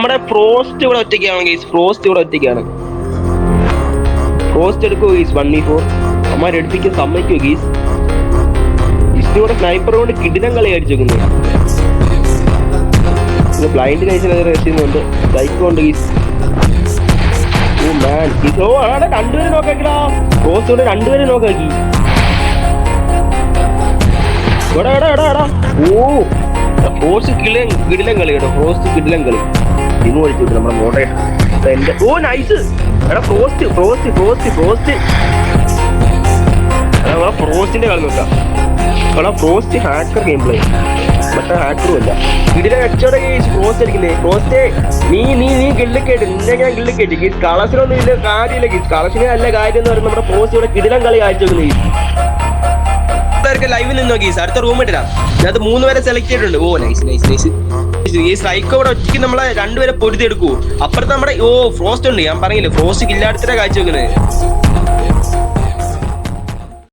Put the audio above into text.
നമ്മുടെ ഫ്രോസ്റ്റ് ഇവിടെ ഒറ്റയ്ക്കാണ് ഗൈസ്. ഫ്രോസ്റ്റ് ഇവിടെ ഒറ്റയ്ക്കാണ്. ഫ്രോസ്റ്റ് എടുക്കുമോ ഗീസ്? 1v4 അമ്മമാർ എടുപ്പിക്കാൻ സമ്മതിക്കുമോ ഗീസ്? ഇഷ്ടം സ്നൈപ്പർ കൊണ്ട് കിടിലം കളി അടിച്ചു വെക്കുന്നത്. ബ്ലൈൻഡ് കഴിച്ചുണ്ട് സൈക്കോണ്ട് ഗീസ്. ഓ മാൻ ഗീസ്. ഓ ആടെ രണ്ടുപേരും നോക്കാക്കിടാ. ഫ്രോസ്റ്റ് കൊണ്ട് രണ്ടുപേരും നോക്കാക്കി. എടാ എടാ എടാ എടാ. ഓ ഫ്രോസ്റ്റ് കിടിലം കളി കേട്ടോ. ഫ്രോസ്റ്റ് കിടിലം കളി. ഇങ്ങ് വിളിച്ചു വിട്ടു നമ്മുടെ മോഡറേറ്റർ. ഓ നൈസ്. എടാ ഫ്രോസ്റ്റ് ഫ്രോസ്റ്റ് ഫ്രോസ്റ്റ് ഫ്രോസ്റ്റ് ഫ്രോസ്റ്റിന്റെ കളി നോക്കാം. എടാ ഫ്രോസ്റ്റ് ഹാക്കർ ഗെയിം പ്ലേ. മറ്റേ ഹാക്കറും അല്ല. ഇതിലെ വെച്ചോടെ ഫ്രോസ്റ്റ് അടിക്കുന്നേ. ഫ്രോസ്റ്റ് നീ ഗില്ലിക്കേട്ട്. നിന്നെ ഞാൻ ഗില്ലിക്കേട്ട്. ഗീസ് കളസിനൊന്നും ഇല്ല കാര്യമില്ല. ഗീസ് കളസിന് നല്ല കാര്യം എന്ന് പറയുന്നത് നമ്മുടെ ഫ്രോസ്റ്റ് ഇവിടെ കിടിലം കളി കാഴ്ച വെക്കുന്നത്. ലൈവിൽ നിന്ന് നോക്കി അടുത്ത റൂം ഇട്ടാ. ഞാൻ 3 പേരെ സെലക്ട് ചെയ്തിട്ടുണ്ട്. ഓ നൈസ് നൈസ് നൈസ്. ഈ സൈക്കോ ഇവിടെ ഒറ്റയ്ക്ക് നമ്മളെ 2 പേരെ പൊരുത്തി എടുക്കൂ. അപ്പുറത്ത് നമ്മുടെ ഫ്രോസ്റ്റ് ഉണ്ട്. ഞാൻ പറഞ്ഞില്ലേ ഫ്രോസ്റ്റ് കില്ലാടത്തിനെ കാഴ്ച വെക്കുന്നത്.